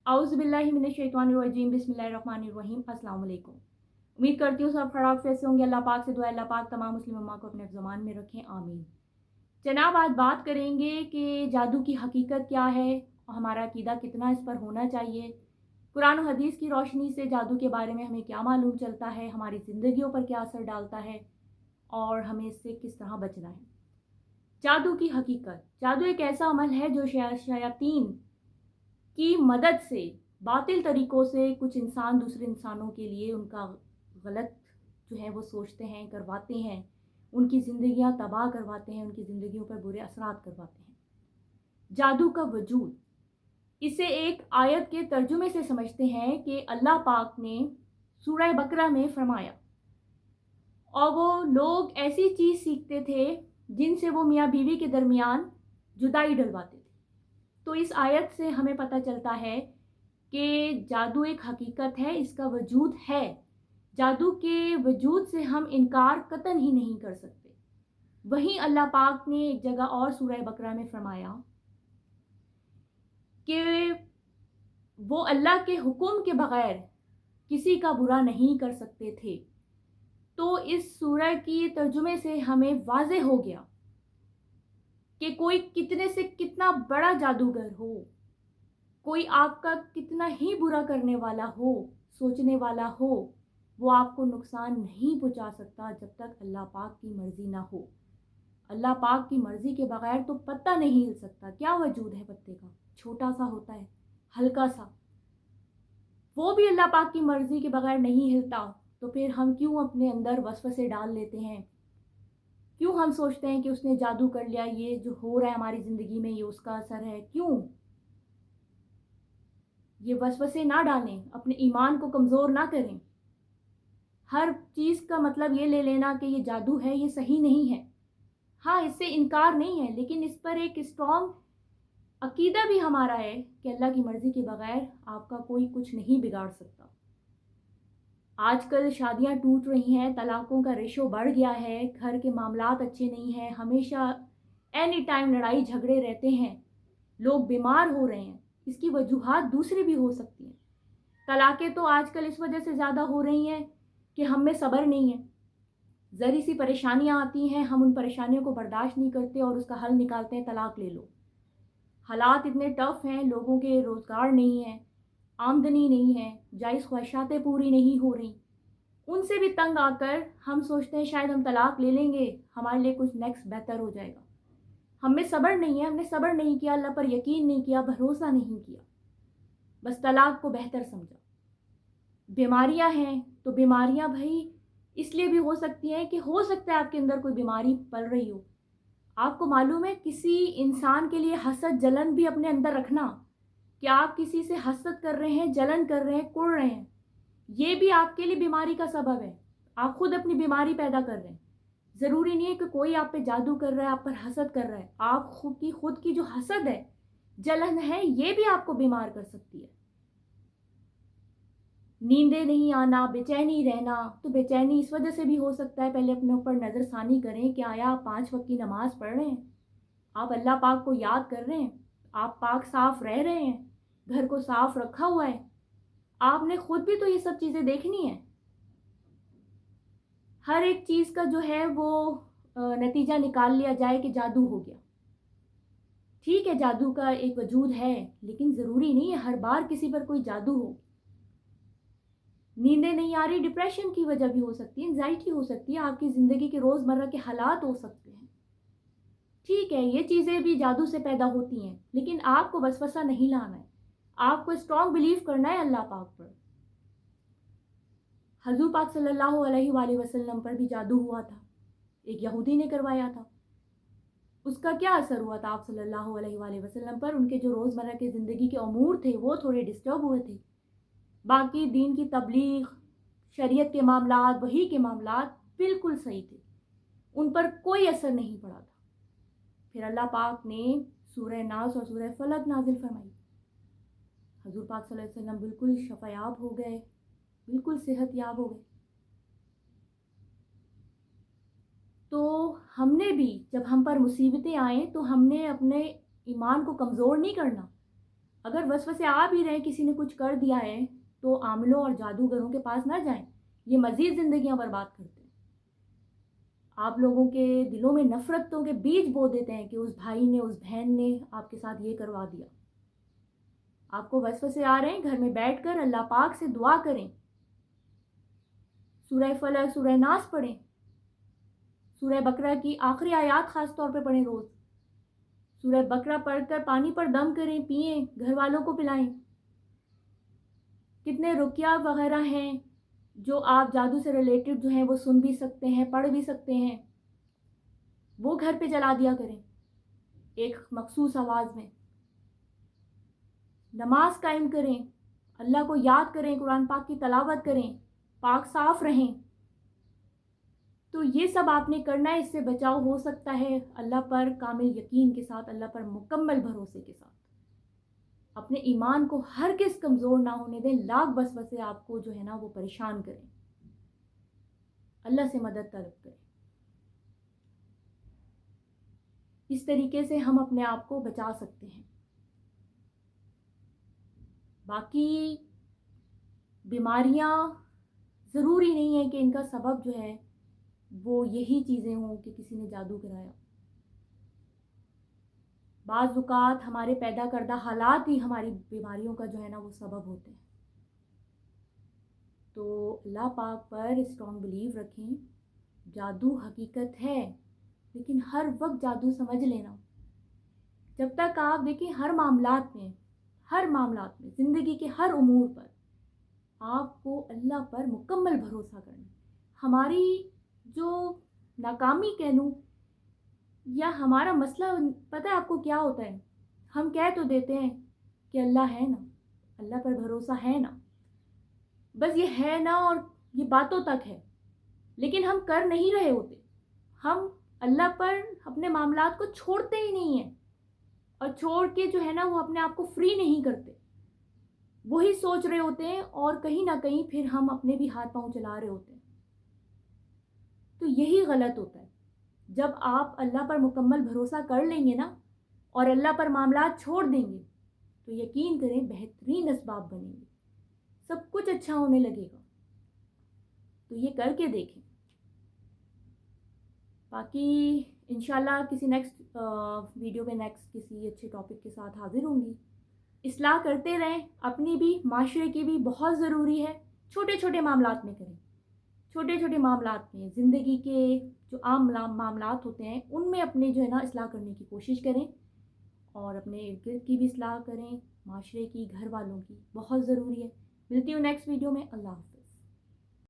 औज़ुबिल्लाहि मिनश्शैतानिर्रजीम बिस्मिल्लाहिर्रहमानिर्रहीम। अस्सलाम वालेकुम। उम्मीद करती हूँ सब खैरियत से होंगे। अल्लाह पाक से दुआ, अल्लाह पाक तमाम मुस्लिम उम्मा को अपने ज़मान में रखें, आमीन। जनाब, आज बात करेंगे कि जादू की हकीकत क्या है, हमारा अकीदा कितना इस पर होना चाहिए, कुरान और हदीस की रोशनी से जादू के बारे में हमें क्या मालूम चलता है, हमारी ज़िंदगियों पर क्या असर डालता है और हमें इससे किस तरह बचना है। जादू की हकीकत। जादू एक ऐसा अमल है जो शयातीन की मदद से बातिल तरीक़ों से कुछ इंसान दूसरे इंसानों के लिए उनका गलत जो है वो सोचते हैं, करवाते हैं, उनकी ज़िंदगियां तबाह करवाते हैं, उनकी ज़िंदगियों पर बुरे असरात करवाते हैं। जादू का वजूद, इसे एक आयत के तर्जुमे से समझते हैं कि अल्लाह पाक ने सूरह बकरा में फरमाया, और वो लोग ऐसी चीज़ सीखते थे जिनसे वो मियाँ बीवी के दरमियान जुदाई डलवाते थे। तो इस आयत से हमें पता चलता है कि जादू एक हकीकत है, इसका वजूद है। जादू के वजूद से हम इनकार कतन ही नहीं कर सकते। वहीं अल्लाह पाक ने एक जगह और सूरह बकरा में फरमाया कि वो अल्लाह के हुक्म के बग़ैर किसी का बुरा नहीं कर सकते थे। तो इस सूरह की तर्जुमे से हमें वाज़ेह हो गया कि कोई कितने से कितना बड़ा जादूगर हो, कोई आपका कितना ही बुरा करने वाला हो, सोचने वाला हो, वो आपको नुकसान नहीं पहुंचा सकता जब तक अल्लाह पाक की मर्ज़ी ना हो। अल्लाह पाक की मर्ज़ी के बग़ैर तो पत्ता नहीं हिल सकता। क्या वजूद है पत्ते का? छोटा सा होता है, हल्का सा, वो भी अल्लाह पाक की मर्ज़ी के बग़ैर नहीं हिलता। तो फिर हम क्यों अपने अंदर वसवसे डाल लेते हैं? क्यों हम सोचते हैं कि उसने जादू कर लिया, ये जो हो रहा है हमारी ज़िंदगी में ये उसका असर है? क्यों ये वसवसे ना डालें, अपने ईमान को कमज़ोर ना करें। हर चीज़ का मतलब ये ले लेना कि ये जादू है, ये सही नहीं है। हाँ, इससे इनकार नहीं है, लेकिन इस पर एक स्ट्रॉन्ग अकीदा भी हमारा है कि अल्लाह की मर्ज़ी के बग़ैर आपका कोई कुछ नहीं बिगाड़ सकता। आजकल शादियां टूट रही हैं, तलाक़ों का रेशो बढ़ गया है, घर के मामलात अच्छे नहीं हैं, हमेशा एनी टाइम लड़ाई झगड़े रहते हैं, लोग बीमार हो रहे हैं। इसकी वजूहात दूसरी भी हो सकती हैं। तलाक़ें तो आजकल इस वजह से ज़्यादा हो रही हैं कि हम में सब्र नहीं है। ज़री सी परेशानियां आती हैं, हम उन परेशानियों को बर्दाश्त नहीं करते और उसका हल निकालते हैं, तलाक़ ले लो। हालात इतने टफ़ हैं, लोगों के रोज़गार नहीं है, आमदनी नहीं है, जायज़ ख्वाहिशातें पूरी नहीं हो रही। उनसे भी तंग आकर हम सोचते हैं शायद हम तलाक़ ले लेंगे, हमारे लिए कुछ नेक्स्ट बेहतर हो जाएगा। हम में सब्र नहीं है, हमने सब्र नहीं किया, अल्लाह पर यकीन नहीं किया, भरोसा नहीं किया, बस तलाक़ को बेहतर समझा। बीमारियां हैं तो बीमारियां भाई इसलिए भी हो सकती हैं कि हो सकता है आपके अंदर कोई बीमारी पल रही हो। आपको मालूम है, किसी इंसान के लिए हसद जलन भी अपने अंदर रखना, कि आप किसी से हसद कर रहे हैं, जलन कर रहे हैं, कुढ़ रहे हैं, ये भी आपके लिए बीमारी का सबब है। आप खुद अपनी बीमारी पैदा कर रहे हैं। ज़रूरी नहीं है कि कोई आप पे जादू कर रहा है, आप पर हसद कर रहा है। आप खुद की जो हसद है, जलन है, ये भी आपको बीमार कर सकती है। नींदें नहीं आना, बेचैनी रहना, तो बेचैनी इस वजह से भी हो सकता है। पहले अपने ऊपर नज़रसानी करें कि आया आप 5 वक्त की नमाज़ पढ़ रहे हैं, आप अल्लाह पाक को याद कर रहे हैं, आप पाक साफ़ रह रहे हैं, घर को साफ़ रखा हुआ है। आपने खुद भी तो ये सब चीज़ें देखनी है। हर एक चीज़ का जो है वो नतीजा निकाल लिया जाए कि जादू हो गया। ठीक है, जादू का एक वजूद है, लेकिन ज़रूरी नहीं है हर बार किसी पर कोई जादू हो। नींदें नहीं आ रही, डिप्रेशन की वजह भी हो सकती है, एंजाइटी हो सकती है, आपकी ज़िंदगी के रोज़मर्रा के हालात हो सकते हैं। ठीक है, ये चीज़ें भी जादू से पैदा होती हैं, लेकिन आपको वसवसा नहीं लाना है। आपको स्ट्रॉन्ग बिलीव करना है अल्लाह पाक पर। हजूर पाक सल्लल्लाहु अलैहि वसल्लम पर भी जादू हुआ था, एक यहूदी ने करवाया था। उसका क्या असर हुआ था आप सल्लल्लाहु अलैहि वसल्लम पर? उनके जो रोज़मर्रा की ज़िंदगी के अमूर थे वो थोड़े डिस्टर्ब हुए थे। बाकी दीन की तबलीग, शरीयत के मामलात, वही के मामलात बिल्कुल सही थे, उन पर कोई असर नहीं पड़ा था। फिर अल्लाह पाक ने सूरह नास और सूरह फलक नाजिल फरमाई। हजूर पाक सल्लल्लाहु अलैहि वसल्लम बिल्कुल शफायाब हो गए, बिल्कुल सेहतयाब हो गए। तो हमने भी जब हम पर मुसीबतें आएँ तो हमने अपने ईमान को कमज़ोर नहीं करना, اگر وسوسے آ بھی رہے کسی نے کچھ کر دیا ہے تو عاملوں اور جادوگروں کے پاس نہ جائیں، یہ مزید زندگیاں برباد کرتے ہیں، آپ لوگوں کے دلوں میں نفرتوں کے بیج بو دیتے ہیں کہ اس بھائی نے اس بہن نے آپ کے ساتھ یہ کروا دیا۔ آپ کو وسوسے آ رہے ہیں، گھر میں بیٹھ کر اللہ پاک سے دعا کریں، سورہ فلق، سورہ ناس پڑھیں، سورہ بقرہ کی آخری آیات خاص طور پہ پڑھیں، روز سورہ بقرہ پڑھ کر پانی پر دم کریں، پئیں، گھر والوں کو پلائیں۔ کتنے رقیہ وغیرہ ہیں جو آپ جادو سے ریلیٹڈ جو ہیں وہ سن بھی سکتے ہیں، پڑھ بھی سکتے ہیں، وہ گھر پہ چلا دیا کریں ایک مخصوص آواز میں۔ نماز قائم کریں، اللہ کو یاد کریں، قرآن پاک کی تلاوت کریں، پاک صاف رہیں۔ تو یہ سب آپ نے کرنا ہے، اس سے بچاؤ ہو سکتا ہے اللہ پر کامل یقین کے ساتھ، اللہ پر مکمل بھروسے کے ساتھ۔ اپنے ایمان کو ہرگز کمزور نہ ہونے دیں، لاکھ وسوسے آپ کو جو ہے نا وہ پریشان کریں، اللہ سے مدد طلب کریں۔ اس طریقے سے ہم اپنے آپ کو بچا سکتے ہیں۔ باقی بیماریاں ضروری نہیں ہے کہ ان کا سبب جو ہے وہ یہی چیزیں ہوں کہ کسی نے جادو کرایا۔ بعض اوقات ہمارے پیدا کردہ حالات ہی ہماری بیماریوں کا جو ہے نا وہ سبب ہوتے ہیں۔ تو اللہ پاک پر اسٹرانگ بلیو رکھیں، جادو حقیقت ہے، لیکن ہر وقت جادو سمجھ لینا۔ جب تک آپ دیکھیں ہر معاملات میں زندگی کے ہر امور پر آپ کو اللہ پر مکمل بھروسہ کرنا۔ ہماری جو ناکامی کہہ لوں یا ہمارا مسئلہ پتہ ہے آپ کو کیا ہوتا ہے، ہم کہہ تو دیتے ہیں کہ اللہ ہے نا، اللہ پر بھروسہ ہے نا، بس یہ ہے نا اور یہ باتوں تک ہے، لیکن ہم کر نہیں رہے ہوتے۔ ہم اللہ پر اپنے معاملات کو چھوڑتے ہی نہیں ہیں، اور چھوڑ کے جو ہے نا وہ اپنے آپ کو فری نہیں کرتے، وہی سوچ رہے ہوتے ہیں، اور کہیں نہ کہیں پھر ہم اپنے بھی ہاتھ پاؤں چلا رہے ہوتے ہیں۔ تو یہی غلط ہوتا ہے۔ جب آپ اللہ پر مکمل بھروسہ کر لیں گے نا اور اللہ پر معاملات چھوڑ دیں گے تو یقین کریں بہترین اسباب بنیں گے، سب کچھ اچھا ہونے لگے گا۔ تو یہ کر کے دیکھیں۔ باقی انشاءاللہ کسی نیکسٹ ویڈیو میں نیکسٹ کسی اچھے ٹاپک کے ساتھ حاضر ہوں گی۔ اصلاح کرتے رہیں، اپنی بھی معاشرے کی بھی بہت ضروری ہے۔ چھوٹے چھوٹے معاملات میں کریں، چھوٹے چھوٹے معاملات میں، زندگی کے جو عام معاملات ہوتے ہیں ان میں اپنے جو ہے نا اصلاح کرنے کی کوشش کریں، اور اپنے ارد گرد کی بھی اصلاح کریں، معاشرے کی، گھر والوں کی، بہت ضروری ہے۔ ملتی ہوں نیکسٹ ویڈیو میں، اللہ حافظ۔